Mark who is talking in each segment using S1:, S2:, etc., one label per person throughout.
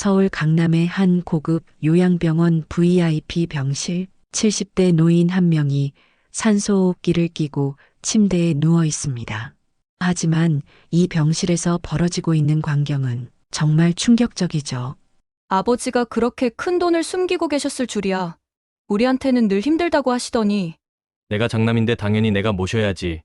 S1: 서울 강남의 한 고급 요양병원 VIP 병실, 70대 노인 한 명이 산소호흡기를 끼고 침대에 누워 있습니다. 하지만 이 병실에서 벌어지고 있는 광경은 정말 충격적이죠.
S2: 아버지가 그렇게 큰 돈을 숨기고 계셨을 줄이야. 우리한테는 늘 힘들다고 하시더니.
S3: 내가 장남인데 당연히 내가 모셔야지.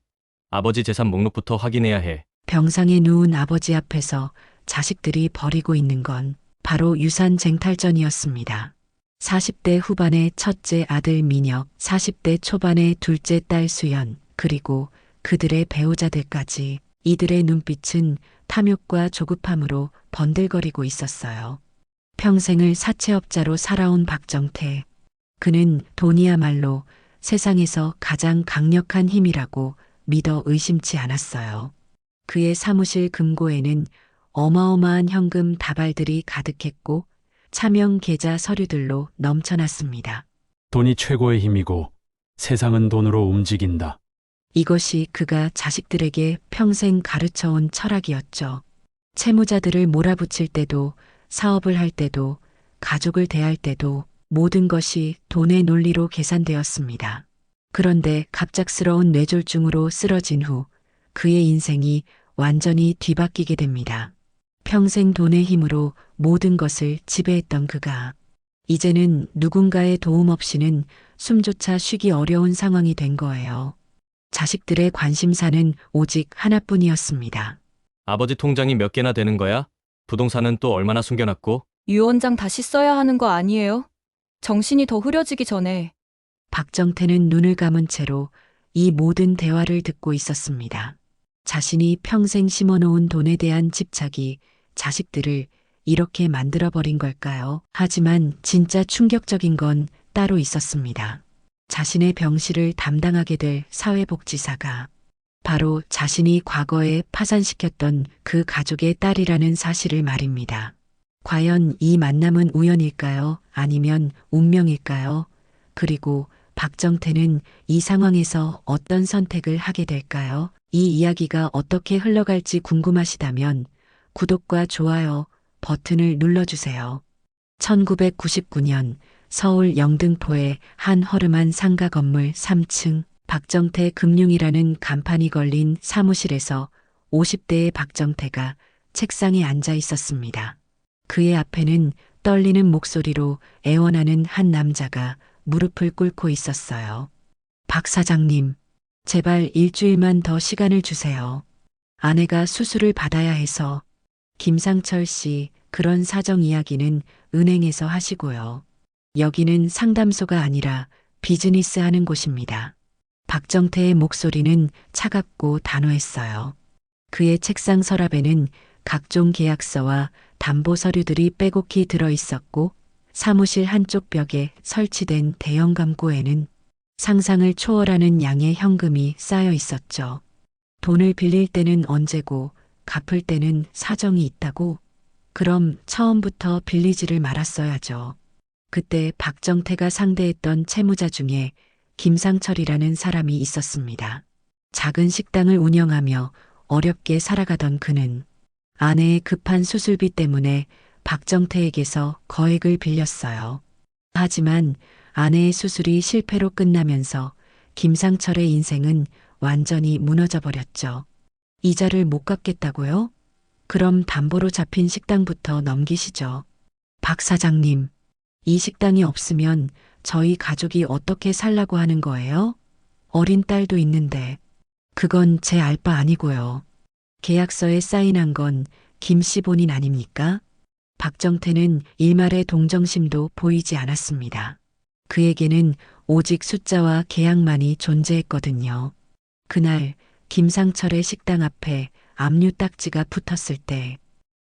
S3: 아버지 재산 목록부터 확인해야 해.
S1: 병상에 누운 아버지 앞에서 자식들이 벌이고 있는 건 바로 유산 쟁탈전이었습니다. 40대 후반의 첫째 아들 민혁, 40대 초반의 둘째 딸 수연, 그리고 그들의 배우자들까지 이들의 눈빛은 탐욕과 조급함으로 번들거리고 있었어요. 평생을 사채업자로 살아온 박정태. 그는 돈이야말로 세상에서 가장 강력한 힘이라고 믿어 의심치 않았어요. 그의 사무실 금고에는 어마어마한 현금 다발들이 가득했고 차명 계좌 서류들로 넘쳐났습니다.
S4: 돈이 최고의 힘이고 세상은 돈으로 움직인다.
S1: 이것이 그가 자식들에게 평생 가르쳐온 철학이었죠. 채무자들을 몰아붙일 때도, 사업을 할 때도, 가족을 대할 때도 모든 것이 돈의 논리로 계산되었습니다. 그런데 갑작스러운 뇌졸중으로 쓰러진 후 그의 인생이 완전히 뒤바뀌게 됩니다. 평생 돈의 힘으로 모든 것을 지배했던 그가 이제는 누군가의 도움 없이는 숨조차 쉬기 어려운 상황이 된 거예요. 자식들의 관심사는 오직 하나뿐이었습니다.
S3: 아버지 통장이 몇 개나 되는 거야? 부동산은 또 얼마나 숨겨놨고?
S2: 유 원장 다시 써야 하는 거 아니에요? 정신이 더 흐려지기 전에.
S1: 박정태는 눈을 감은 채로 이 모든 대화를 듣고 있었습니다. 자신이 평생 심어놓은 돈에 대한 집착이 자식들을 이렇게 만들어버린 걸까요? 하지만 진짜 충격적인 건 따로 있었습니다. 자신의 병실을 담당하게 될 사회복지사가 바로 자신이 과거에 파산시켰던 그 가족의 딸이라는 사실을 말입니다. 과연 이 만남은 우연일까요? 아니면 운명일까요? 그리고 박정태는 이 상황에서 어떤 선택을 하게 될까요? 이 이야기가 어떻게 흘러갈지 궁금하시다면 구독과 좋아요 버튼을 눌러주세요. 1999년 서울 영등포의 한 허름한 상가 건물 3층 박정태 금융이라는 간판이 걸린 사무실에서 50대의 박정태가 책상에 앉아 있었습니다. 그의 앞에는 떨리는 목소리로 애원하는 한 남자가 무릎을 꿇고 있었어요. 박 사장님, 제발 일주일만 더 시간을 주세요. 아내가 수술을 받아야 해서. 김상철 씨, 그런 사정 이야기는 은행에서 하시고요. 여기는 상담소가 아니라 비즈니스 하는 곳입니다. 박정태의 목소리는 차갑고 단호했어요. 그의 책상 서랍에는 각종 계약서와 담보 서류들이 빼곡히 들어 있었고 사무실 한쪽 벽에 설치된 대형 금고에는 상상을 초월하는 양의 현금이 쌓여 있었죠. 돈을 빌릴 때는 언제고 갚을 때는 사정이 있다고? 그럼 처음부터 빌리지를 말았어야죠. 그때 박정태가 상대했던 채무자 중에 김상철이라는 사람이 있었습니다. 작은 식당을 운영하며 어렵게 살아가던 그는 아내의 급한 수술비 때문에 박정태에게서 거액을 빌렸어요. 하지만 아내의 수술이 실패로 끝나면서 김상철의 인생은 완전히 무너져 버렸죠. 이자를 못 갚겠다고요? 그럼 담보로 잡힌 식당부터 넘기시죠. 박 사장님, 이 식당이 없으면 저희 가족이 어떻게 살라고 하는 거예요? 어린 딸도 있는데. 그건 제 알 바 아니고요. 계약서에 사인한 건 김 씨 본인 아닙니까? 박정태는 일말의 동정심도 보이지 않았습니다. 그에게는 오직 숫자와 계약만이 존재했거든요. 그날 김상철의 식당 앞에 압류 딱지가 붙었을 때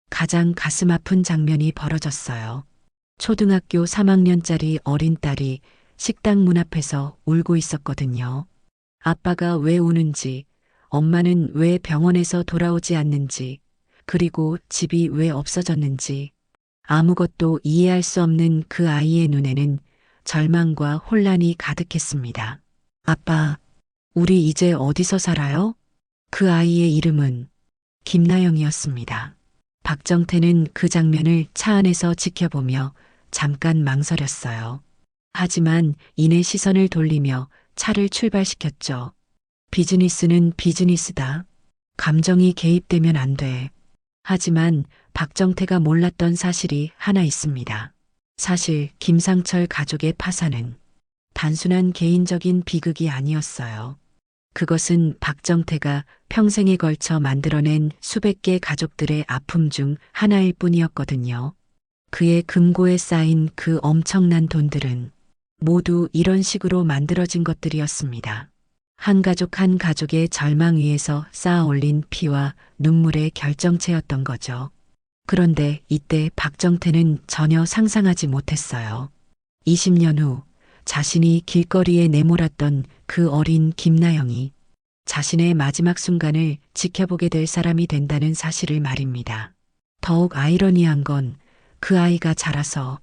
S1: 가장 가슴 아픈 장면이 벌어졌어요. 초등학교 3학년짜리 어린 딸이 식당 문 앞에서 울고 있었거든요. 아빠가 왜 우는지, 엄마는 왜 병원에서 돌아오지 않는지, 그리고 집이 왜 없어졌는지 아무것도 이해할 수 없는 그 아이의 눈에는 절망과 혼란이 가득했습니다. 아빠, 우리 이제 어디서 살아요? 그 아이의 이름은 김나영이었습니다. 박정태는 그 장면을 차 안에서 지켜보며 잠깐 망설였어요. 하지만 이내 시선을 돌리며 차를 출발시켰죠. 비즈니스는 비즈니스다. 감정이 개입되면 안 돼. 하지만 박정태가 몰랐던 사실이 하나 있습니다. 사실 김상철 가족의 파산은 단순한 개인적인 비극이 아니었어요. 그것은 박정태가 평생에 걸쳐 만들어낸 수백 개 가족들의 아픔 중 하나일 뿐이었거든요. 그의 금고에 쌓인 그 엄청난 돈들은 모두 이런 식으로 만들어진 것들이었습니다. 한 가족 한 가족의 절망 위에서 쌓아 올린 피와 눈물의 결정체였던 거죠. 그런데 이때 박정태는 전혀 상상하지 못했어요. 20년 후 자신이 길거리에 내몰았던 그 어린 김나영이 자신의 마지막 순간을 지켜보게 될 사람이 된다는 사실을 말입니다. 더욱 아이러니한 건 그 아이가 자라서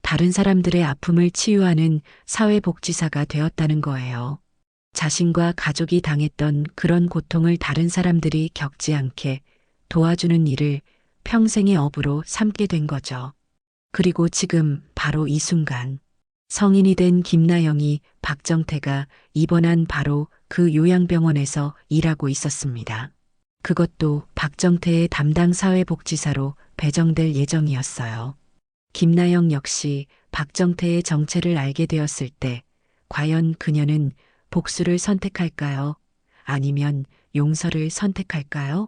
S1: 다른 사람들의 아픔을 치유하는 사회복지사가 되었다는 거예요. 자신과 가족이 당했던 그런 고통을 다른 사람들이 겪지 않게 도와주는 일을 평생의 업으로 삼게 된 거죠. 그리고 지금 바로 이 순간 성인이 된 김나영이 박정태가 입원한 바로 그 요양병원에서 일하고 있었습니다. 그것도 박정태의 담당 사회복지사로 배정될 예정이었어요. 김나영 역시 박정태의 정체를 알게 되었을 때 과연 그녀는 복수를 선택할까요? 아니면 용서를 선택할까요?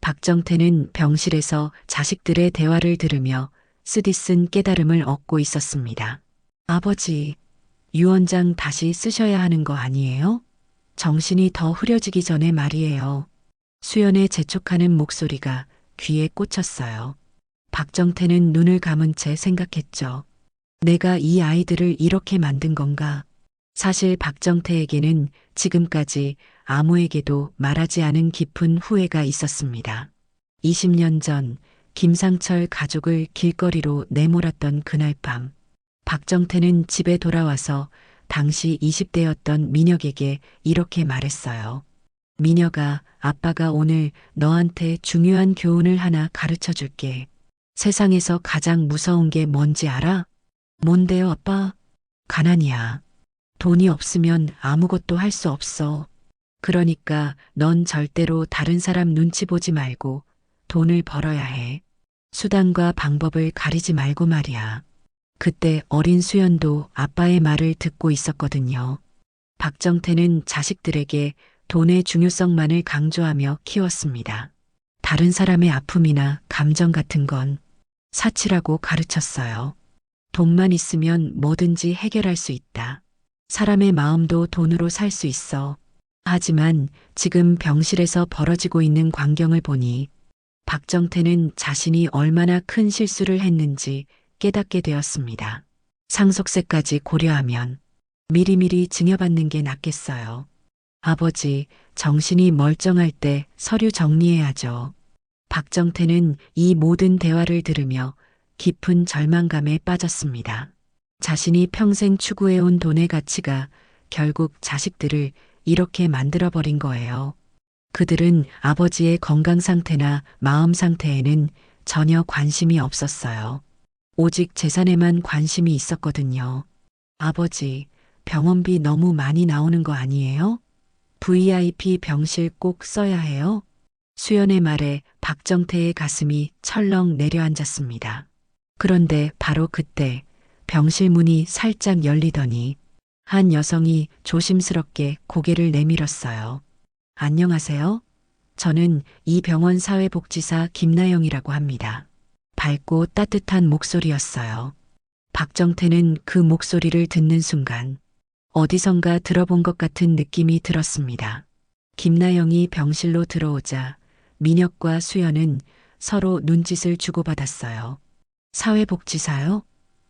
S1: 박정태는 병실에서 자식들의 대화를 들으며 쓰디쓴 깨달음을 얻고 있었습니다. 아버지, 유언장 다시 쓰셔야 하는 거 아니에요? 정신이 더 흐려지기 전에 말이에요. 수연의 재촉하는 목소리가 귀에 꽂혔어요. 박정태는 눈을 감은 채 생각했죠. 내가 이 아이들을 이렇게 만든 건가? 사실 박정태에게는 지금까지 아무에게도 말하지 않은 깊은 후회가 있었습니다. 20년 전 김상철 가족을 길거리로 내몰았던 그날 밤, 박정태는 집에 돌아와서 당시 20대였던 민혁에게 이렇게 말했어요. 민혁아, 아빠가 오늘 너한테 중요한 교훈을 하나 가르쳐 줄게. 세상에서 가장 무서운 게 뭔지 알아? 뭔데요, 아빠? 가난이야. 돈이 없으면 아무것도 할 수 없어. 그러니까 넌 절대로 다른 사람 눈치 보지 말고 돈을 벌어야 해. 수단과 방법을 가리지 말고 말이야. 그때 어린 수연도 아빠의 말을 듣고 있었거든요. 박정태는 자식들에게 돈의 중요성만을 강조하며 키웠습니다. 다른 사람의 아픔이나 감정 같은 건 사치라고 가르쳤어요. 돈만 있으면 뭐든지 해결할 수 있다. 사람의 마음도 돈으로 살 수 있어. 하지만 지금 병실에서 벌어지고 있는 광경을 보니 박정태는 자신이 얼마나 큰 실수를 했는지 깨닫게 되었습니다. 상속세까지 고려하면 미리미리 증여받는 게 낫겠어요. 아버지, 정신이 멀쩡할 때 서류 정리해야죠. 박정태는 이 모든 대화를 들으며 깊은 절망감에 빠졌습니다. 자신이 평생 추구해온 돈의 가치가 결국 자식들을 이렇게 만들어버린 거예요. 그들은 아버지의 건강 상태나 마음 상태에는 전혀 관심이 없었어요. 오직 재산에만 관심이 있었거든요. 아버지, 병원비 너무 많이 나오는 거 아니에요? VIP 병실 꼭 써야 해요? 수연의 말에 박정태의 가슴이 철렁 내려앉았습니다. 그런데 바로 그때 병실 문이 살짝 열리더니 한 여성이 조심스럽게 고개를 내밀었어요. 안녕하세요. 저는 이 병원 사회복지사 김나영이라고 합니다. 밝고 따뜻한 목소리였어요. 박정태는 그 목소리를 듣는 순간 어디선가 들어본 것 같은 느낌이 들었습니다. 김나영이 병실로 들어오자 민혁과 수연은 서로 눈짓을 주고받았어요. 사회복지사요?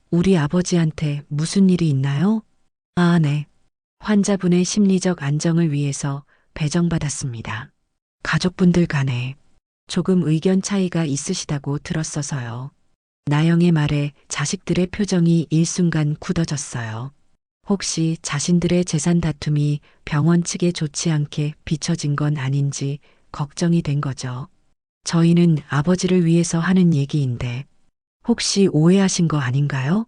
S1: 우리 아버지한테 무슨 일이 있나요? 아, 네. 환자분의 심리적 안정을 위해서 배정받았습니다. 가족분들 간에 조금 의견 차이가 있으시다고 들었어서요. 나영의 말에 자식들의 표정이 일순간 굳어졌어요. 혹시 자신들의 재산 다툼이 병원 측에 좋지 않게 비춰진 건 아닌지 걱정이 된 거죠. 저희는 아버지를 위해서 하는 얘기인데 혹시 오해하신 거 아닌가요?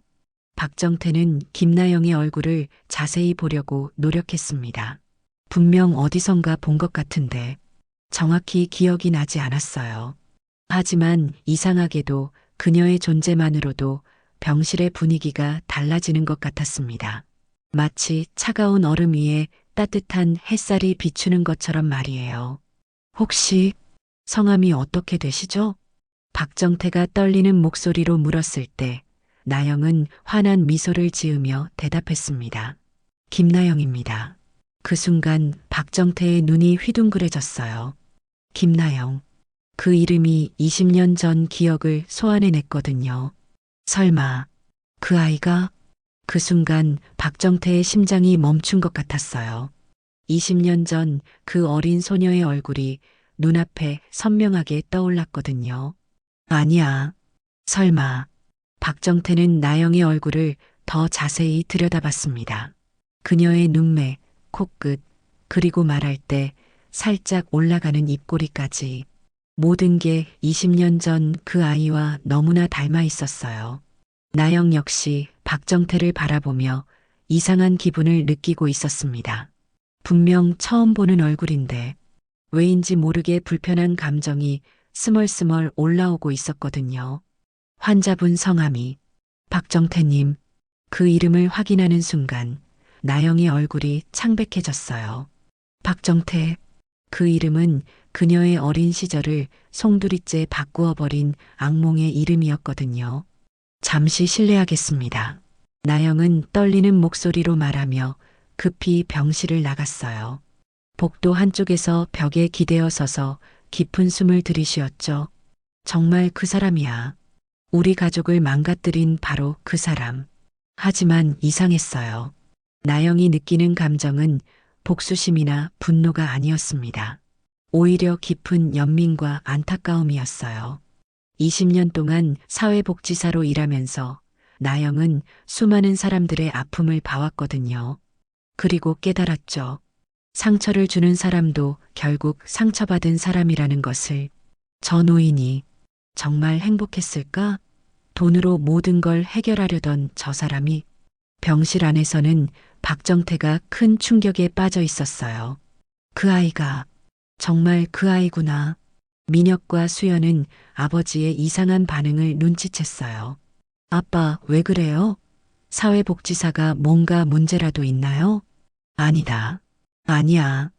S1: 박정태는 김나영의 얼굴을 자세히 보려고 노력했습니다. 분명 어디선가 본 것 같은데 정확히 기억이 나지 않았어요. 하지만 이상하게도 그녀의 존재만으로도 병실의 분위기가 달라지는 것 같았습니다. 마치 차가운 얼음 위에 따뜻한 햇살이 비추는 것처럼 말이에요. 혹시 성함이 어떻게 되시죠? 박정태가 떨리는 목소리로 물었을 때 나영은 환한 미소를 지으며 대답했습니다. 김나영입니다. 그 순간 박정태의 눈이 휘둥그레졌어요. 김나영. 그 이름이 20년 전 기억을 소환해냈거든요. 설마 그 아이가? 그 순간 박정태의 심장이 멈춘 것 같았어요. 20년 전 그 어린 소녀의 얼굴이 눈앞에 선명하게 떠올랐거든요. 아니야. 설마. 박정태는 나영의 얼굴을 더 자세히 들여다봤습니다. 그녀의 눈매, 코끝, 그리고 말할 때 살짝 올라가는 입꼬리까지 모든 게 20년 전 그 아이와 너무나 닮아 있었어요. 나영 역시 박정태를 바라보며 이상한 기분을 느끼고 있었습니다. 분명 처음 보는 얼굴인데 왜인지 모르게 불편한 감정이 스멀스멀 올라오고 있었거든요. 환자분 성함이 박정태님. 그 이름을 확인하는 순간 나영의 얼굴이 창백해졌어요. 박정태. 그 이름은 그녀의 어린 시절을 송두리째 바꾸어 버린 악몽의 이름이었거든요. 잠시 실례하겠습니다. 나영은 떨리는 목소리로 말하며 급히 병실을 나갔어요. 복도 한쪽에서 벽에 기대어 서서 깊은 숨을 들이쉬었죠. 정말 그 사람이야. 우리 가족을 망가뜨린 바로 그 사람. 하지만 이상했어요. 나영이 느끼는 감정은 복수심이나 분노가 아니었습니다. 오히려 깊은 연민과 안타까움이었어요. 20년 동안 사회복지사로 일하면서 나영은 수많은 사람들의 아픔을 봐왔거든요. 그리고 깨달았죠. 상처를 주는 사람도 결국 상처받은 사람이라는 것을. 저 노인이 정말 행복했을까? 돈으로 모든 걸 해결하려던 저 사람이. 병실 안에서는 박정태가 큰 충격에 빠져 있었어요. 그 아이가 정말 그 아이구나. 민혁과 수연은 아버지의 이상한 반응을 눈치챘어요. 아빠, 왜 그래요? 사회복지사가 뭔가 문제라도 있나요? 아니다. 아니야.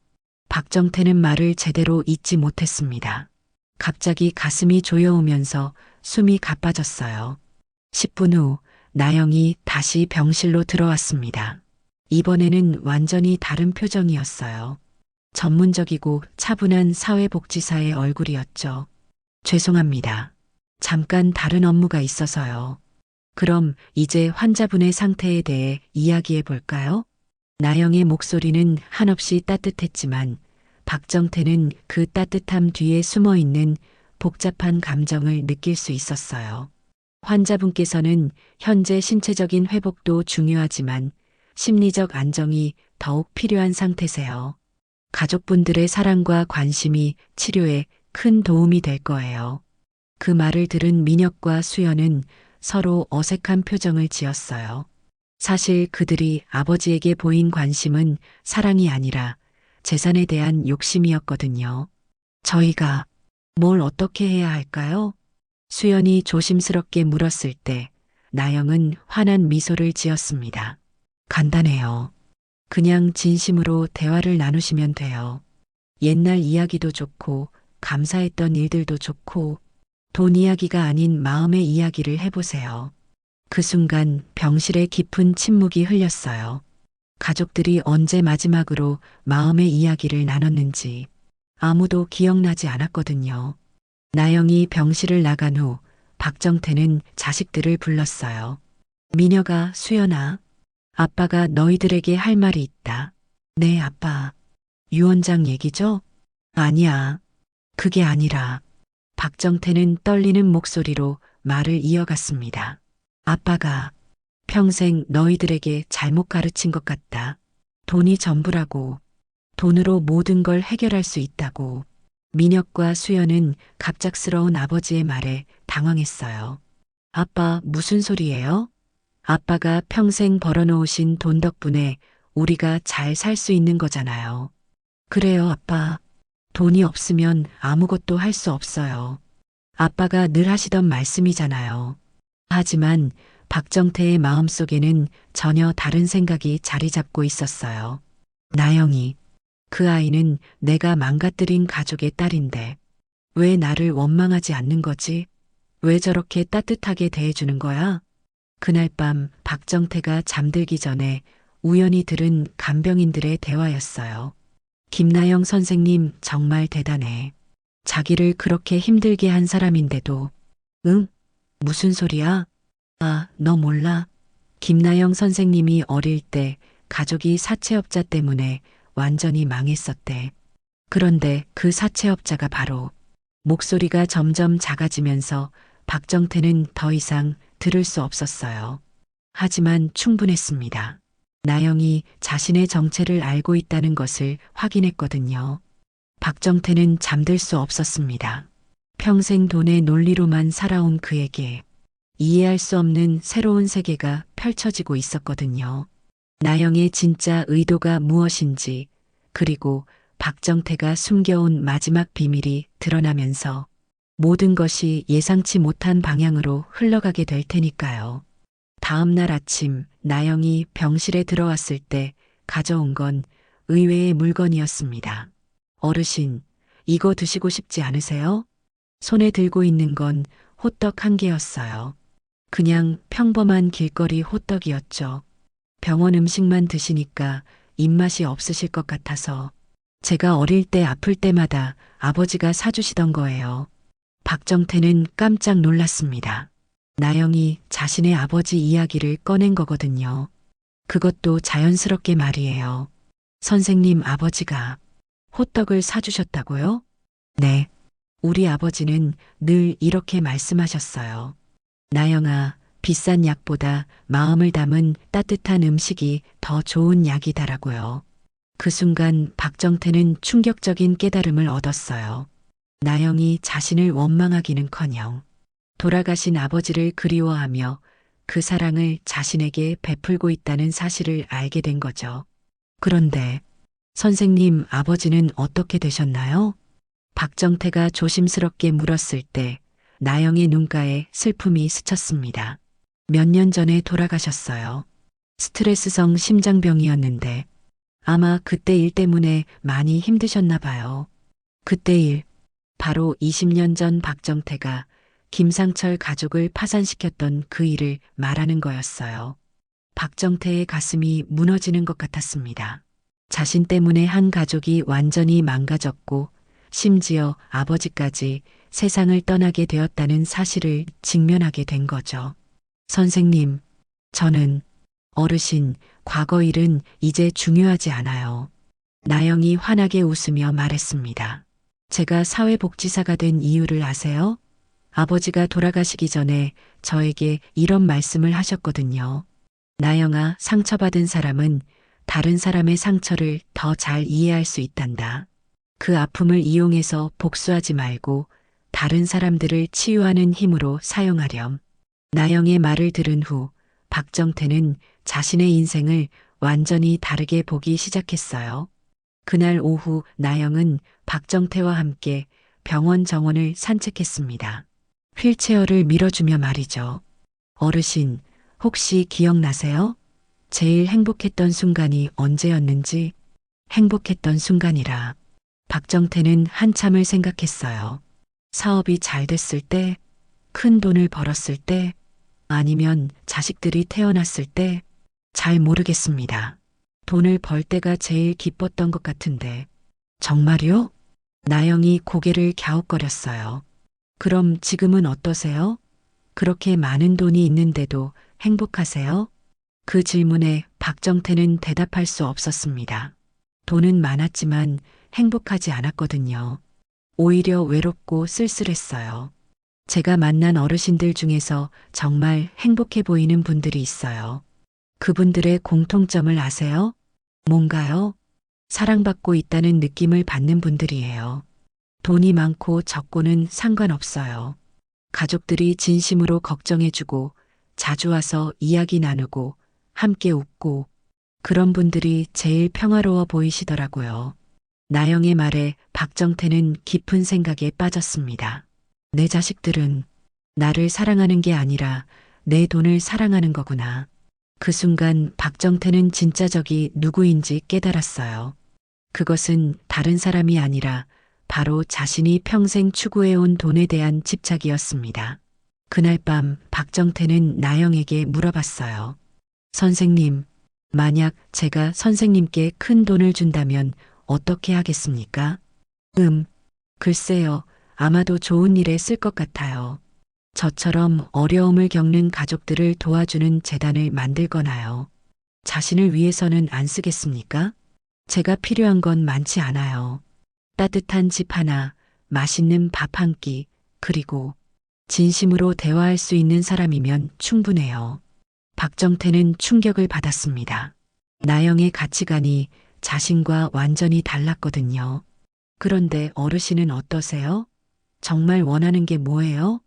S1: 박정태는 말을 제대로 잇지 못했습니다. 갑자기 가슴이 조여오면서 숨이 가빠졌어요. 10분 후 나영이 다시 병실로 들어왔습니다. 이번에는 완전히 다른 표정이었어요. 전문적이고 차분한 사회복지사의 얼굴이었죠. 죄송합니다. 잠깐 다른 업무가 있어서요. 그럼 이제 환자분의 상태에 대해 이야기해 볼까요? 나영의 목소리는 한없이 따뜻했지만 박정태는 그 따뜻함 뒤에 숨어 있는 복잡한 감정을 느낄 수 있었어요. 환자분께서는 현재 신체적인 회복도 중요하지만 심리적 안정이 더욱 필요한 상태세요. 가족분들의 사랑과 관심이 치료에 큰 도움이 될 거예요. 그 말을 들은 민혁과 수연은 서로 어색한 표정을 지었어요. 사실 그들이 아버지에게 보인 관심은 사랑이 아니라 재산에 대한 욕심이었거든요. 저희가 뭘 어떻게 해야 할까요? 수연이 조심스럽게 물었을 때 나영은 환한 미소를 지었습니다. 간단해요. 그냥 진심으로 대화를 나누시면 돼요. 옛날 이야기도 좋고 감사했던 일들도 좋고 돈 이야기가 아닌 마음의 이야기를 해보세요. 그 순간 병실에 깊은 침묵이 흘렸어요. 가족들이 언제 마지막으로 마음의 이야기를 나눴는지 아무도 기억나지 않았거든요. 나영이 병실을 나간 후 박정태는 자식들을 불렀어요. 민혁아, 수연아, 아빠가 너희들에게 할 말이 있다. 네, 아빠. 유원장 얘기죠? 아니야. 그게 아니라. 박정태는 떨리는 목소리로 말을 이어갔습니다. 아빠가 평생 너희들에게 잘못 가르친 것 같다. 돈이 전부라고. 돈으로 모든 걸 해결할 수 있다고. 민혁과 수연은 갑작스러운 아버지의 말에 당황했어요. 아빠, 무슨 소리예요? 아빠가 평생 벌어놓으신 돈 덕분에 우리가 잘 살 수 있는 거잖아요. 그래요, 아빠. 돈이 없으면 아무것도 할 수 없어요. 아빠가 늘 하시던 말씀이잖아요. 하지만 박정태의 마음속에는 전혀 다른 생각이 자리 잡고 있었어요. 나영이, 그 아이는 내가 망가뜨린 가족의 딸인데 왜 나를 원망하지 않는 거지? 왜 저렇게 따뜻하게 대해주는 거야? 그날 밤 박정태가 잠들기 전에 우연히 들은 간병인들의 대화였어요. 김나영 선생님 정말 대단해. 자기를 그렇게 힘들게 한 사람인데도. 응? 무슨 소리야? 아, 너 몰라? 김나영 선생님이 어릴 때 가족이 사채업자 때문에 완전히 망했었대. 그런데 그 사채업자가 바로. 목소리가 점점 작아지면서 박정태는 더 이상 들을 수 없었어요. 하지만 충분했습니다. 나영이 자신의 정체를 알고 있다는 것을 확인했거든요. 박정태는 잠들 수 없었습니다. 평생 돈의 논리로만 살아온 그에게 이해할 수 없는 새로운 세계가 펼쳐지고 있었거든요. 나영의 진짜 의도가 무엇인지, 그리고 박정태가 숨겨온 마지막 비밀이 드러나면서 모든 것이 예상치 못한 방향으로 흘러가게 될 테니까요. 다음 날 아침 나영이 병실에 들어왔을 때 가져온 건 의외의 물건이었습니다. 어르신, 이거 드시고 싶지 않으세요? 손에 들고 있는 건 호떡 한 개였어요. 그냥 평범한 길거리 호떡이었죠. 병원 음식만 드시니까 입맛이 없으실 것 같아서 제가 어릴 때 아플 때마다 아버지가 사주시던 거예요. 박정태는 깜짝 놀랐습니다. 나영이 자신의 아버지 이야기를 꺼낸 거거든요. 그것도 자연스럽게 말이에요. 선생님 아버지가 호떡을 사주셨다고요? 네. 우리 아버지는 늘 이렇게 말씀하셨어요. 나영아, 비싼 약보다 마음을 담은 따뜻한 음식이 더 좋은 약이다라고요. 그 순간 박정태는 충격적인 깨달음을 얻었어요. 나영이 자신을 원망하기는커녕 돌아가신 아버지를 그리워하며 그 사랑을 자신에게 베풀고 있다는 사실을 알게 된 거죠. 그런데 선생님 아버지는 어떻게 되셨나요? 박정태가 조심스럽게 물었을 때 나영의 눈가에 슬픔이 스쳤습니다. 몇 년 전에 돌아가셨어요. 스트레스성 심장병이었는데 아마 그때 일 때문에 많이 힘드셨나 봐요. 그때 일, 바로 20년 전 박정태가 김상철 가족을 파산시켰던 그 일을 말하는 거였어요. 박정태의 가슴이 무너지는 것 같았습니다. 자신 때문에 한 가족이 완전히 망가졌고 심지어 아버지까지 세상을 떠나게 되었다는 사실을 직면하게 된 거죠. 선생님, 저는 어르신, 과거 일은 이제 중요하지 않아요. 나영이 환하게 웃으며 말했습니다. 제가 사회복지사가 된 이유를 아세요? 아버지가 돌아가시기 전에 저에게 이런 말씀을 하셨거든요. 나영아, 상처받은 사람은 다른 사람의 상처를 더 잘 이해할 수 있단다. 그 아픔을 이용해서 복수하지 말고 다른 사람들을 치유하는 힘으로 사용하렴. 나영의 말을 들은 후 박정태는 자신의 인생을 완전히 다르게 보기 시작했어요. 그날 오후 나영은 박정태와 함께 병원 정원을 산책했습니다. 휠체어를 밀어주며 말이죠. 어르신, 혹시 기억나세요? 제일 행복했던 순간이 언제였는지? 행복했던 순간이라. 박정태는 한참을 생각했어요. 사업이 잘 됐을 때, 큰 돈을 벌었을 때, 아니면 자식들이 태어났을 때, 잘 모르겠습니다. 돈을 벌 때가 제일 기뻤던 것 같은데. 정말요? 나영이 고개를 갸웃거렸어요. 그럼 지금은 어떠세요? 그렇게 많은 돈이 있는데도 행복하세요? 그 질문에 박정태는 대답할 수 없었습니다. 돈은 많았지만 행복하지 않았거든요. 오히려 외롭고 쓸쓸했어요. 제가 만난 어르신들 중에서 정말 행복해 보이는 분들이 있어요. 그분들의 공통점을 아세요? 뭔가요? 사랑받고 있다는 느낌을 받는 분들이에요. 돈이 많고 적고는 상관없어요. 가족들이 진심으로 걱정해주고 자주 와서 이야기 나누고 함께 웃고 그런 분들이 제일 평화로워 보이시더라고요. 나영의 말에 박정태는 깊은 생각에 빠졌습니다. 내 자식들은 나를 사랑하는 게 아니라 내 돈을 사랑하는 거구나. 그 순간 박정태는 진짜 적이 누구인지 깨달았어요. 그것은 다른 사람이 아니라 바로 자신이 평생 추구해온 돈에 대한 집착이었습니다. 그날 밤 박정태는 나영에게 물어봤어요. 선생님, 만약 제가 선생님께 큰 돈을 준다면 어떻게 하겠습니까? 글쎄요. 아마도 좋은 일에 쓸 것 같아요. 저처럼 어려움을 겪는 가족들을 도와주는 재단을 만들거나요. 자신을 위해서는 안 쓰겠습니까? 제가 필요한 건 많지 않아요. 따뜻한 집 하나, 맛있는 밥 한 끼, 그리고 진심으로 대화할 수 있는 사람이면 충분해요. 박정태는 충격을 받았습니다. 나영의 가치관이 자신과 완전히 달랐거든요. 그런데 어르신은 어떠세요? 정말 원하는 게 뭐예요?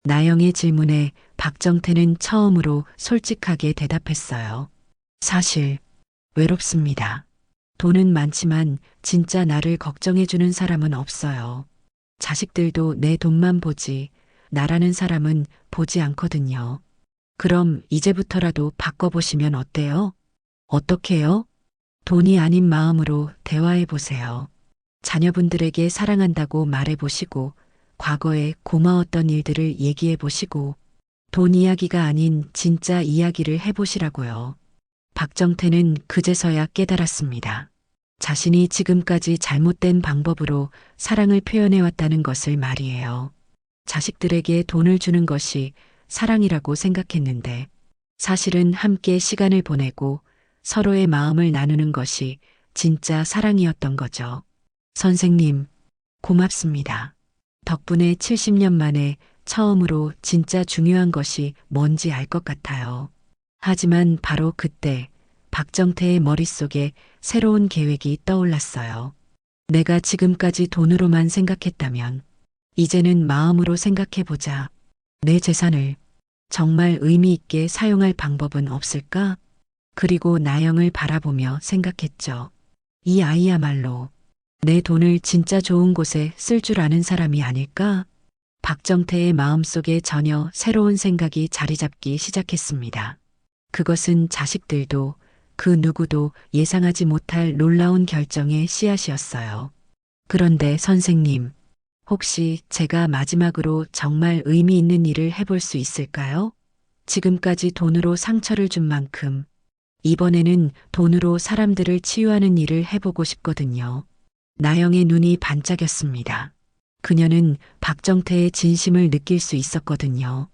S1: 나영의 질문에 박정태는 처음으로 솔직하게 대답했어요. 사실 외롭습니다. 돈은 많지만 진짜 나를 걱정해주는 사람은 없어요. 자식들도 내 돈만 보지 나라는 사람은 보지 않거든요. 그럼 이제부터라도 바꿔보시면 어때요? 어떻게요? 돈이 아닌 마음으로 대화해 보세요. 자녀분들에게 사랑한다고 말해 보시고 과거에 고마웠던 일들을 얘기해 보시고 돈 이야기가 아닌 진짜 이야기를 해 보시라고요. 박정태는 그제서야 깨달았습니다. 자신이 지금까지 잘못된 방법으로 사랑을 표현해 왔다는 것을 말이에요. 자식들에게 돈을 주는 것이 사랑이라고 생각했는데 사실은 함께 시간을 보내고 서로의 마음을 나누는 것이 진짜 사랑이었던 거죠. 선생님, 고맙습니다. 덕분에 70년 만에 처음으로 진짜 중요한 것이 뭔지 알 것 같아요. 하지만 바로 그때 박정태의 머릿속에 새로운 계획이 떠올랐어요. 내가 지금까지 돈으로만 생각했다면 이제는 마음으로 생각해보자. 내 재산을 정말 의미 있게 사용할 방법은 없을까? 그리고 나영을 바라보며 생각했죠. 이 아이야말로 내 돈을 진짜 좋은 곳에 쓸 줄 아는 사람이 아닐까? 박정태의 마음속에 전혀 새로운 생각이 자리 잡기 시작했습니다. 그것은 자식들도 그 누구도 예상하지 못할 놀라운 결정의 씨앗이었어요. 그런데 선생님, 혹시 제가 마지막으로 정말 의미 있는 일을 해볼 수 있을까요? 지금까지 돈으로 상처를 준 만큼 이번에는 돈으로 사람들을 치유하는 일을 해보고 싶거든요. 나영의 눈이 반짝였습니다. 그녀는 박정태의 진심을 느낄 수 있었거든요.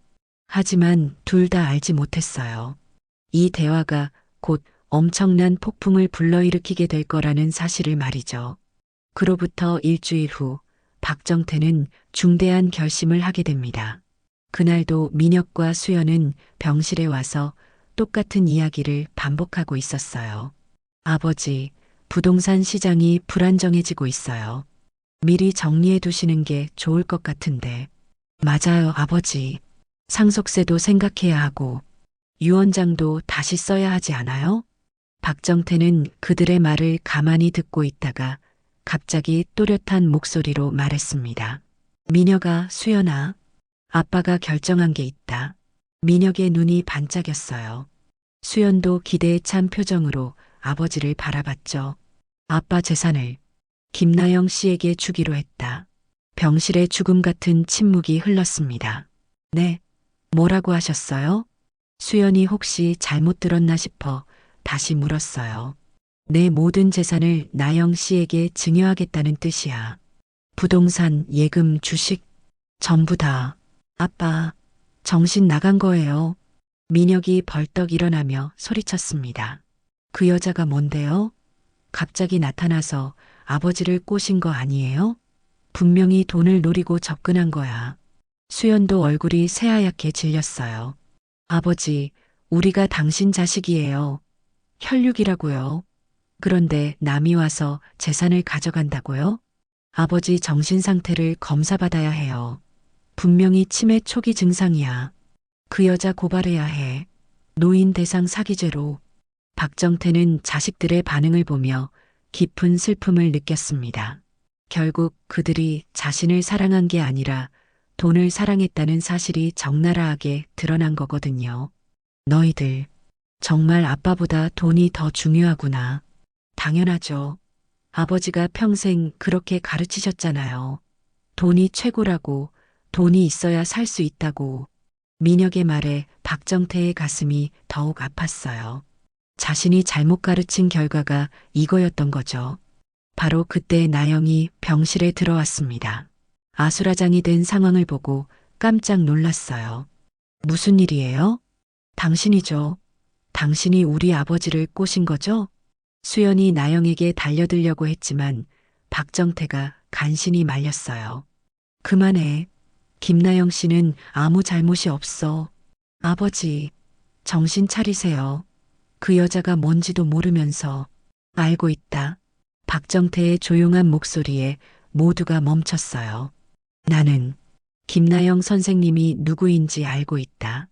S1: 하지만 둘 다 알지 못했어요. 이 대화가 곧 엄청난 폭풍을 불러일으키게 될 거라는 사실을 말이죠. 그로부터 일주일 후 박정태는 중대한 결심을 하게 됩니다. 그날도 민혁과 수연은 병실에 와서 똑같은 이야기를 반복하고 있었어요. 아버지, 부동산 시장이 불안정해지고 있어요. 미리 정리해 두시는 게 좋을 것 같은데. 맞아요, 아버지. 상속세도 생각해야 하고 유언장도 다시 써야 하지 않아요? 박정태는 그들의 말을 가만히 듣고 있다가 갑자기 또렷한 목소리로 말했습니다. 민혁아, 수연아, 아빠가 결정한 게 있다. 민혁의 눈이 반짝였어요. 수연도 기대에 찬 표정으로 아버지를 바라봤죠. 아빠 재산을 김나영 씨에게 주기로 했다. 병실에 죽음 같은 침묵이 흘렀습니다. 네, 뭐라고 하셨어요? 수연이 혹시 잘못 들었나 싶어 다시 물었어요. 내 모든 재산을 나영 씨에게 증여하겠다는 뜻이야. 부동산, 예금, 주식, 전부 다. 아빠, 정신 나간 거예요. 민혁이 벌떡 일어나며 소리쳤습니다. 그 여자가 뭔데요? 갑자기 나타나서 아버지를 꼬신 거 아니에요? 분명히 돈을 노리고 접근한 거야. 수연도 얼굴이 새하얗게 질렸어요. 아버지, 우리가 당신 자식이에요. 혈육이라고요. 그런데 남이 와서 재산을 가져간다고요? 아버지 정신 상태를 검사받아야 해요. 분명히 치매 초기 증상이야. 그 여자 고발해야 해. 노인 대상 사기죄로. 박정태는 자식들의 반응을 보며 깊은 슬픔을 느꼈습니다. 결국 그들이 자신을 사랑한 게 아니라 돈을 사랑했다는 사실이 적나라하게 드러난 거거든요. 너희들, 정말 아빠보다 돈이 더 중요하구나. 당연하죠. 아버지가 평생 그렇게 가르치셨잖아요. 돈이 최고라고, 돈이 있어야 살 수 있다고. 민혁의 말에 박정태의 가슴이 더욱 아팠어요. 자신이 잘못 가르친 결과가 이거였던 거죠. 바로 그때 나영이 병실에 들어왔습니다. 아수라장이 된 상황을 보고 깜짝 놀랐어요. 무슨 일이에요? 당신이죠. 당신이 우리 아버지를 꼬신 거죠? 수연이 나영에게 달려들려고 했지만 박정태가 간신히 말렸어요. 그만해. 김나영 씨는 아무 잘못이 없어. 아버지, 정신 차리세요. 그 여자가 뭔지도 모르면서. 알고 있다. 박정태의 조용한 목소리에 모두가 멈췄어요. 나는 김나영 선생님이 누구인지 알고 있다.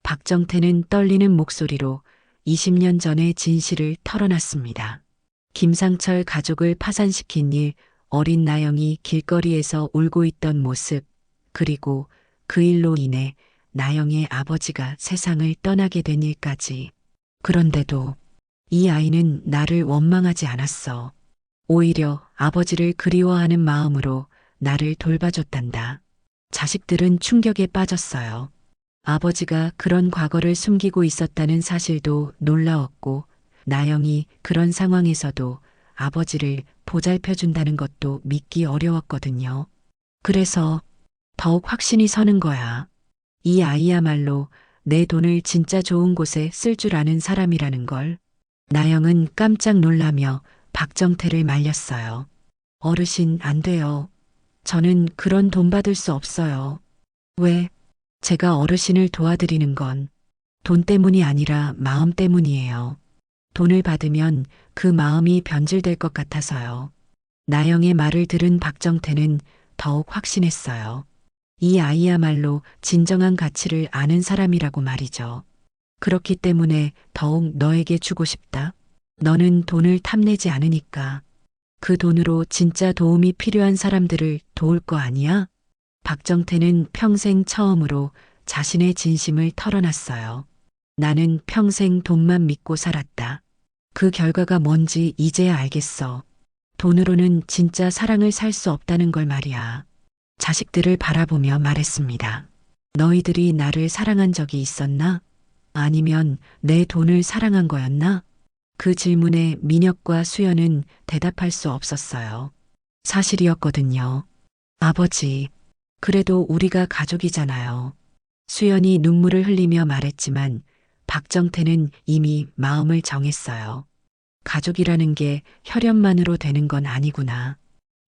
S1: 박정태는 떨리는 목소리로 20년 전의 진실을 털어놨습니다. 김상철 가족을 파산시킨 일, 어린 나영이 길거리에서 울고 있던 모습, 그리고 그 일로 인해 나영의 아버지가 세상을 떠나게 된 일까지. 그런데도 이 아이는 나를 원망하지 않았어. 오히려 아버지를 그리워하는 마음으로 나를 돌봐줬단다. 자식들은 충격에 빠졌어요. 아버지가 그런 과거를 숨기고 있었다는 사실도 놀라웠고, 나영이 그런 상황에서도 아버지를 보살펴준다는 것도 믿기 어려웠거든요. 그래서 더욱 확신이 서는 거야. 이 아이야말로 내 돈을 진짜 좋은 곳에 쓸 줄 아는 사람이라는 걸. 나영은 깜짝 놀라며 박정태를 말렸어요. 어르신, 안 돼요. 저는 그런 돈 받을 수 없어요. 왜? 제가 어르신을 도와드리는 건 돈 때문이 아니라 마음 때문이에요. 돈을 받으면 그 마음이 변질될 것 같아서요. 나영의 말을 들은 박정태는 더욱 확신했어요. 이 아이야말로 진정한 가치를 아는 사람이라고 말이죠. 그렇기 때문에 더욱 너에게 주고 싶다. 너는 돈을 탐내지 않으니까. 그 돈으로 진짜 도움이 필요한 사람들을 도울 거 아니야? 박정태는 평생 처음으로 자신의 진심을 털어놨어요. 나는 평생 돈만 믿고 살았다. 그 결과가 뭔지 이제야 알겠어. 돈으로는 진짜 사랑을 살 수 없다는 걸 말이야. 자식들을 바라보며 말했습니다. 너희들이 나를 사랑한 적이 있었나? 아니면 내 돈을 사랑한 거였나? 그 질문에 민혁과 수연은 대답할 수 없었어요. 사실이었거든요. 아버지, 그래도 우리가 가족이잖아요. 수연이 눈물을 흘리며 말했지만 박정태는 이미 마음을 정했어요. 가족이라는 게 혈연만으로 되는 건 아니구나.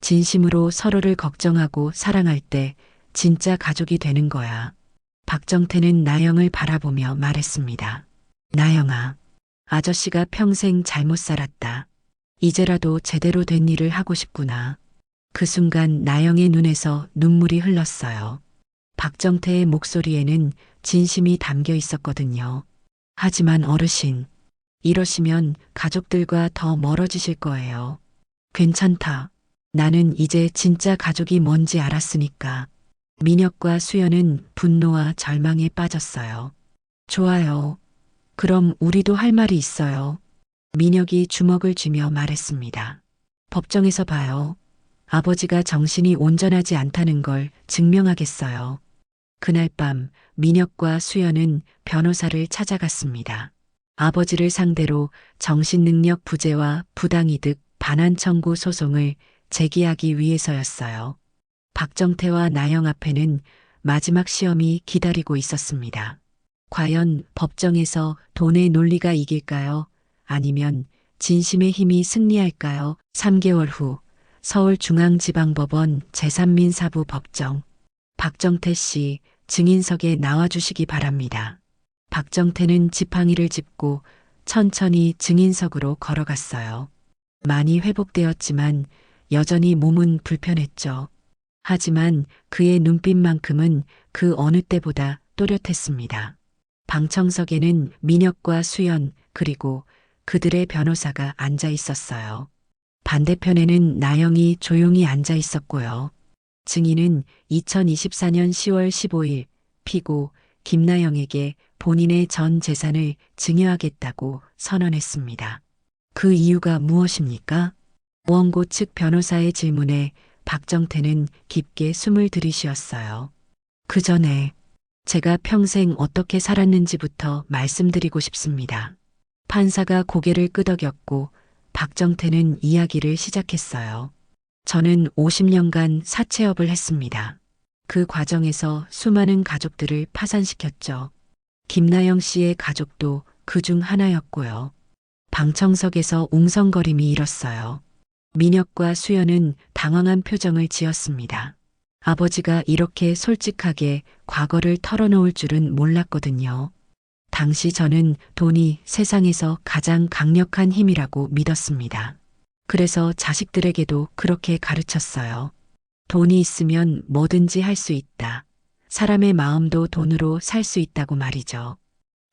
S1: 진심으로 서로를 걱정하고 사랑할 때 진짜 가족이 되는 거야. 박정태는 나영을 바라보며 말했습니다. 나영아, 아저씨가 평생 잘못 살았다. 이제라도 제대로 된 일을 하고 싶구나. 그 순간 나영의 눈에서 눈물이 흘렀어요. 박정태의 목소리에는 진심이 담겨 있었거든요. 하지만 어르신, 이러시면 가족들과 더 멀어지실 거예요. 괜찮다. 나는 이제 진짜 가족이 뭔지 알았으니까. 민혁과 수연은 분노와 절망에 빠졌어요. 좋아요. 그럼 우리도 할 말이 있어요. 민혁이 주먹을 쥐며 말했습니다. 법정에서 봐요. 아버지가 정신이 온전하지 않다는 걸 증명하겠어요. 그날 밤 민혁과 수연은 변호사를 찾아갔습니다. 아버지를 상대로 정신능력 부재와 부당이득 반환 청구 소송을 제기하기 위해서였어요. 박정태와 나영 앞에는 마지막 시험이 기다리고 있었습니다. 과연 법정에서 돈의 논리가 이길까요? 아니면 진심의 힘이 승리할까요? 3개월 후 서울중앙지방법원 제3민사부 법정. 박정태 씨, 증인석에 나와주시기 바랍니다. 박정태는 지팡이를 짚고 천천히 증인석으로 걸어갔어요. 많이 회복되었지만 여전히 몸은 불편했죠. 하지만 그의 눈빛만큼은 그 어느 때보다 또렷했습니다. 방청석에는 민혁과 수연 그리고 그들의 변호사가 앉아 있었어요. 반대편에는 나영이 조용히 앉아 있었고요. 증인은 2024년 10월 15일 피고 김나영에게 본인의 전 재산을 증여하겠다고 선언했습니다. 그 이유가 무엇입니까? 원고 측 변호사의 질문에 박정태는 깊게 숨을 들이쉬었어요. 그 전에 제가 평생 어떻게 살았는지부터 말씀드리고 싶습니다. 판사가 고개를 끄덕였고 박정태는 이야기를 시작했어요. 저는 50년간 사채업을 했습니다. 그 과정에서 수많은 가족들을 파산시켰죠. 김나영 씨의 가족도 그중 하나였고요. 방청석에서 웅성거림이 일었어요. 민혁과 수연은 당황한 표정을 지었습니다. 아버지가 이렇게 솔직하게 과거를 털어놓을 줄은 몰랐거든요. 당시 저는 돈이 세상에서 가장 강력한 힘이라고 믿었습니다. 그래서 자식들에게도 그렇게 가르쳤어요. 돈이 있으면 뭐든지 할 수 있다. 사람의 마음도 돈으로 살 수 있다고 말이죠.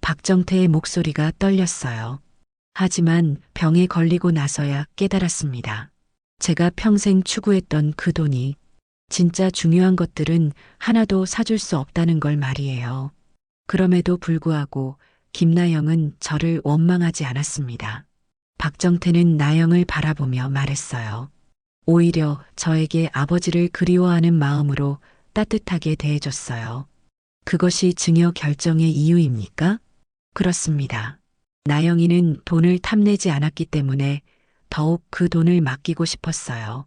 S1: 박정태의 목소리가 떨렸어요. 하지만 병에 걸리고 나서야 깨달았습니다. 제가 평생 추구했던 그 돈이 진짜 중요한 것들은 하나도 사줄 수 없다는 걸 말이에요. 그럼에도 불구하고 김나영은 저를 원망하지 않았습니다. 박정태는 나영을 바라보며 말했어요. 오히려 저에게 아버지를 그리워하는 마음으로 따뜻하게 대해줬어요. 그것이 증여 결정의 이유입니까? 그렇습니다. 나영이는 돈을 탐내지 않았기 때문에 더욱 그 돈을 맡기고 싶었어요.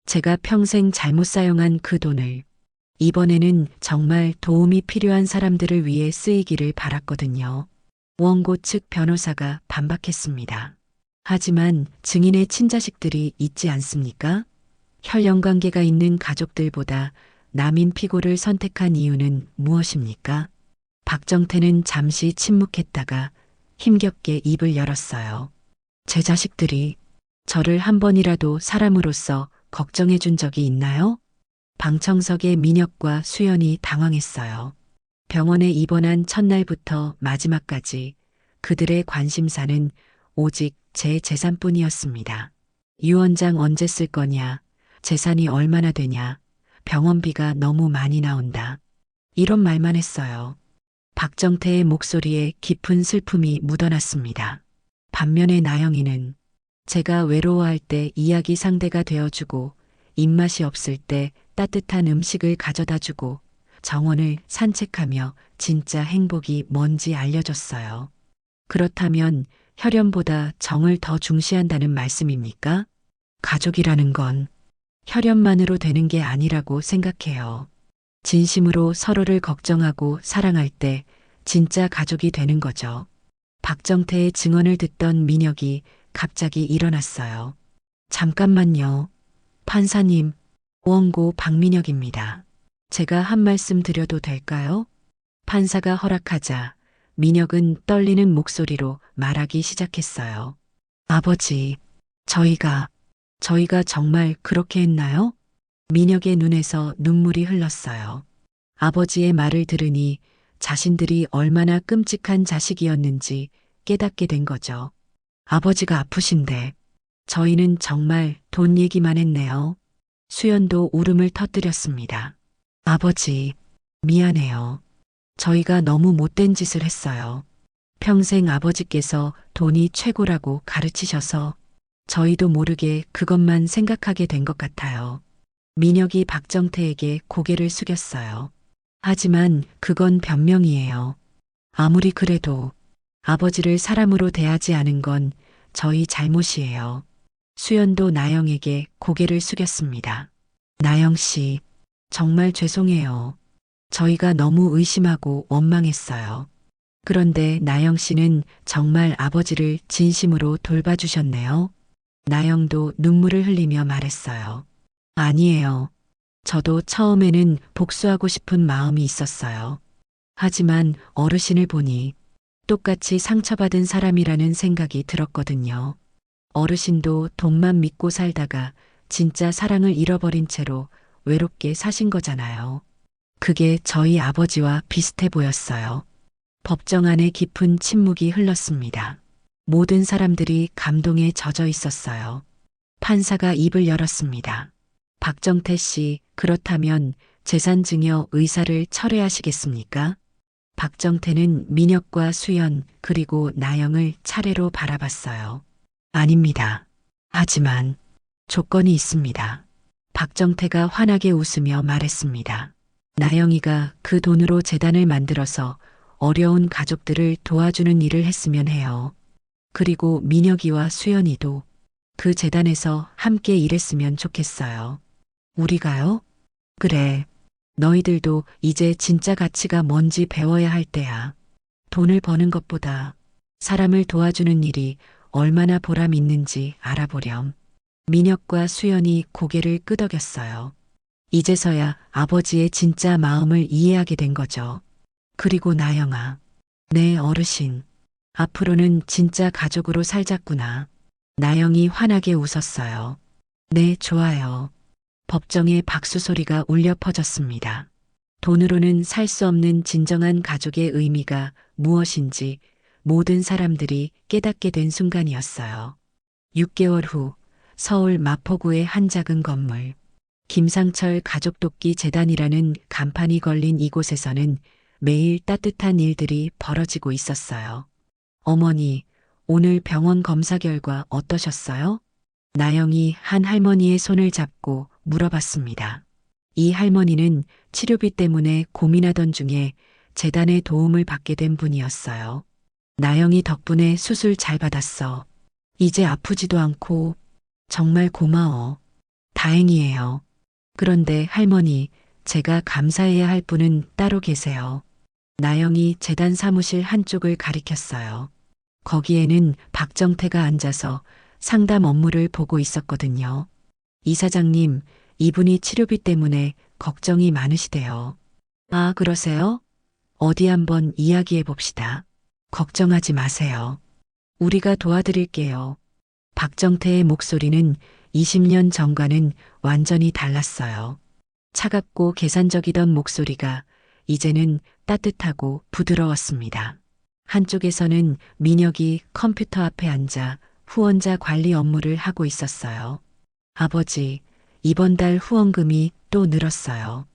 S1: 제가 평생 잘못 사용한 그 돈을 이번에는 정말 도움이 필요한 사람들을 위해 쓰이기를 바랐거든요. 원고 측 변호사가 반박했습니다. 하지만 증인의 친자식들이 있지 않습니까? 혈연 관계가 있는 가족들보다 남인 피고를 선택한 이유는 무엇입니까? 박정태는 잠시 침묵했다가 힘겹게 입을 열었어요. 제 자식들이 저를 한 번이라도 사람으로서 걱정해 준 적이 있나요? 방청석의 민혁과 수연이 당황했어요. 병원에 입원한 첫날부터 마지막까지 그들의 관심사는 오직 제 재산뿐이었습니다. 유언장 언제 쓸 거냐, 재산이 얼마나 되냐, 병원비가 너무 많이 나온다. 이런 말만 했어요. 박정태의 목소리에 깊은 슬픔이 묻어났습니다. 반면에 나영이는 제가 외로워할 때 이야기 상대가 되어주고 입맛이 없을 때 따뜻한 음식을 가져다주고 정원을 산책하며 진짜 행복이 뭔지 알려줬어요. 그렇다면 혈연보다 정을 더 중시한다는 말씀입니까? 가족이라는 건 혈연만으로 되는 게 아니라고 생각해요. 진심으로 서로를 걱정하고 사랑할 때 진짜 가족이 되는 거죠. 박정태의 증언을 듣던 민혁이 갑자기 일어났어요. 잠깐만요. 판사님, 원고 박민혁입니다. 제가 한 말씀 드려도 될까요? 판사가 허락하자 민혁은 떨리는 목소리로 말하기 시작했어요. 아버지, 저희가 정말 그렇게 했나요? 민혁의 눈에서 눈물이 흘렀어요. 아버지의 말을 들으니 자신들이 얼마나 끔찍한 자식이었는지 깨닫게 된 거죠. 아버지가 아프신데 저희는 정말 돈 얘기만 했네요. 수연도 울음을 터뜨렸습니다. 아버지, 미안해요. 저희가 너무 못된 짓을 했어요. 평생 아버지께서 돈이 최고라고 가르치셔서 저희도 모르게 그것만 생각하게 된 것 같아요. 민혁이 박정태에게 고개를 숙였어요. 하지만 그건 변명이에요. 아무리 그래도 아버지를 사람으로 대하지 않은 건 저희 잘못이에요. 수연도 나영에게 고개를 숙였습니다. 나영 씨, 정말 죄송해요. 저희가 너무 의심하고 원망했어요. 그런데 나영 씨는 정말 아버지를 진심으로 돌봐주셨네요. 나영도 눈물을 흘리며 말했어요. 아니에요. 저도 처음에는 복수하고 싶은 마음이 있었어요. 하지만 어르신을 보니 똑같이 상처받은 사람이라는 생각이 들었거든요. 어르신도 돈만 믿고 살다가 진짜 사랑을 잃어버린 채로 외롭게 사신 거잖아요. 그게 저희 아버지와 비슷해 보였어요. 법정 안에 깊은 침묵이 흘렀습니다. 모든 사람들이 감동에 젖어 있었어요. 판사가 입을 열었습니다. 박정태 씨, 그렇다면 재산 증여 의사를 철회하시겠습니까? 박정태는 민혁과 수연 그리고 나영을 차례로 바라봤어요. 아닙니다. 하지만 조건이 있습니다. 박정태가 환하게 웃으며 말했습니다. 나영이가 그 돈으로 재단을 만들어서 어려운 가족들을 도와주는 일을 했으면 해요. 그리고 민혁이와 수연이도 그 재단에서 함께 일했으면 좋겠어요. 우리가요? 그래. 너희들도 이제 진짜 가치가 뭔지 배워야 할 때야. 돈을 버는 것보다 사람을 도와주는 일이 얼마나 보람 있는지 알아보렴. 민혁과 수연이 고개를 끄덕였어요. 이제서야 아버지의 진짜 마음을 이해하게 된 거죠. 그리고 나영아, 내 어르신, 앞으로는 진짜 가족으로 살자꾸나. 나영이 환하게 웃었어요. 네, 좋아요. 법정에 박수 소리가 울려 퍼졌습니다. 돈으로는 살 수 없는 진정한 가족의 의미가 무엇인지 모든 사람들이 깨닫게 된 순간이었어요. 6개월 후 서울 마포구의 한 작은 건물, 김상철 가족돕기 재단이라는 간판이 걸린 이곳에서는 매일 따뜻한 일들이 벌어지고 있었어요. 어머니, 오늘 병원 검사 결과 어떠셨어요? 나영이 한 할머니의 손을 잡고 물어봤습니다. 이 할머니는 치료비 때문에 고민하던 중에 재단의 도움을 받게 된 분이었어요. 나영이 덕분에 수술 잘 받았어. 이제 아프지도 않고 정말 고마워. 다행이에요. 그런데 할머니, 제가 감사해야 할 분은 따로 계세요. 나영이 재단 사무실 한쪽을 가리켰어요. 거기에는 박정태가 앉아서 상담 업무를 보고 있었거든요. 이사장님, 이분이 치료비 때문에 걱정이 많으시대요. 아, 그러세요? 어디 한번 이야기해 봅시다. 걱정하지 마세요. 우리가 도와드릴게요. 박정태의 목소리는 20년 전과는 완전히 달랐어요. 차갑고 계산적이던 목소리가 이제는 따뜻하고 부드러웠습니다. 한쪽에서는 민혁이 컴퓨터 앞에 앉아 후원자 관리 업무를 하고 있었어요. 아버지, 이번 달 후원금이 또 늘었어요.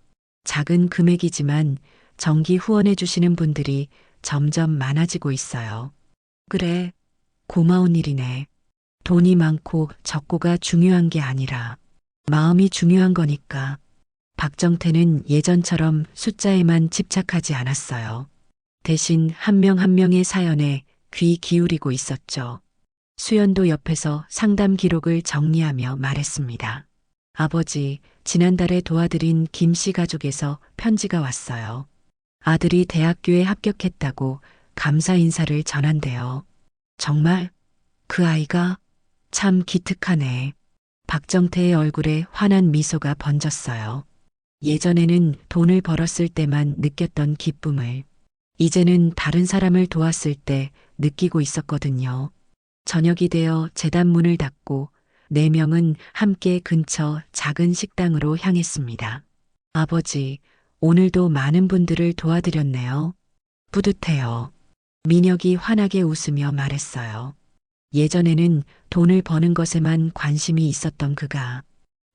S1: 작은 금액이지만 정기 후원해 주시는 분들이 점점 많아지고 있어요. 그래, 고마운 일이네. 돈이 많고 적고가 중요한 게 아니라 마음이 중요한 거니까. 박정태는 예전처럼 숫자에만 집착하지 않았어요. 대신 한 명 한 명의 사연에 귀 기울이고 있었죠. 수연도 옆에서 상담 기록을 정리하며 말했습니다. 아버지, 지난달에 도와드린 김 씨 가족에서 편지가 왔어요. 아들이 대학교에 합격했다고 감사 인사를 전한대요. 정말? 그 아이가? 참 기특하네. 박정태의 얼굴에 환한 미소가 번졌어요. 예전에는 돈을 벌었을 때만 느꼈던 기쁨을 이제는 다른 사람을 도왔을 때 느끼고 있었거든요. 저녁이 되어 재단 문을 닫고 4명은 함께 근처 작은 식당으로 향했습니다. 아버지, 오늘도 많은 분들을 도와드렸네요. 뿌듯해요. 민혁이 환하게 웃으며 말했어요. 예전에는 돈을 버는 것에만 관심이 있었던 그가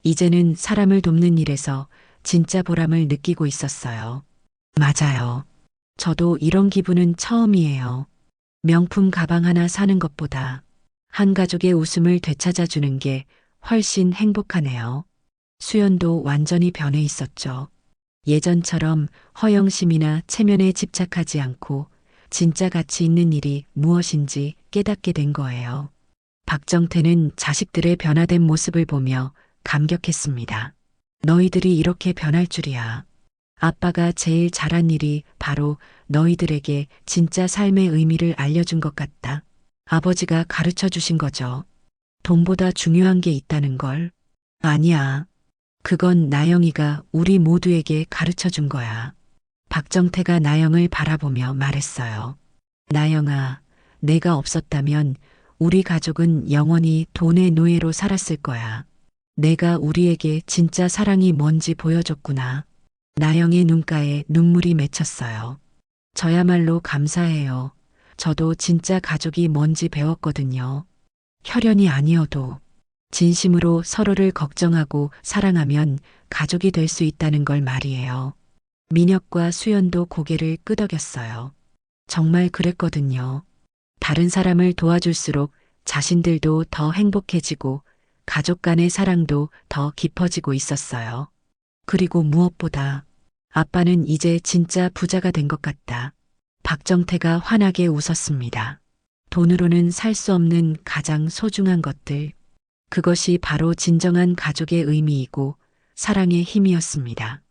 S1: 이제는 사람을 돕는 일에서 진짜 보람을 느끼고 있었어요. 맞아요. 저도 이런 기분은 처음이에요. 명품 가방 하나 사는 것보다 한 가족의 웃음을 되찾아주는 게 훨씬 행복하네요. 수연도 완전히 변해 있었죠. 예전처럼 허영심이나 체면에 집착하지 않고 진짜 가치 있는 일이 무엇인지 깨닫게 된 거예요. 박정태는 자식들의 변화된 모습을 보며 감격했습니다. 너희들이 이렇게 변할 줄이야. 아빠가 제일 잘한 일이 바로 너희들에게 진짜 삶의 의미를 알려준 것 같다. 아버지가 가르쳐 주신 거죠. 돈보다 중요한 게 있다는 걸. 아니야. 그건 나영이가 우리 모두에게 가르쳐 준 거야. 박정태가 나영을 바라보며 말했어요. 나영아, 내가 없었다면 우리 가족은 영원히 돈의 노예로 살았을 거야. 내가 우리에게 진짜 사랑이 뭔지 보여줬구나. 나영의 눈가에 눈물이 맺혔어요. 저야말로 감사해요. 저도 진짜 가족이 뭔지 배웠거든요. 혈연이 아니어도 진심으로 서로를 걱정하고 사랑하면 가족이 될 수 있다는 걸 말이에요. 민혁과 수연도 고개를 끄덕였어요. 정말 그랬거든요. 다른 사람을 도와줄수록 자신들도 더 행복해지고 가족 간의 사랑도 더 깊어지고 있었어요. 그리고 무엇보다 아빠는 이제 진짜 부자가 된 것 같다. 박정태가 환하게 웃었습니다. 돈으로는 살 수 없는 가장 소중한 것들. 그것이 바로 진정한 가족의 의미이고 사랑의 힘이었습니다.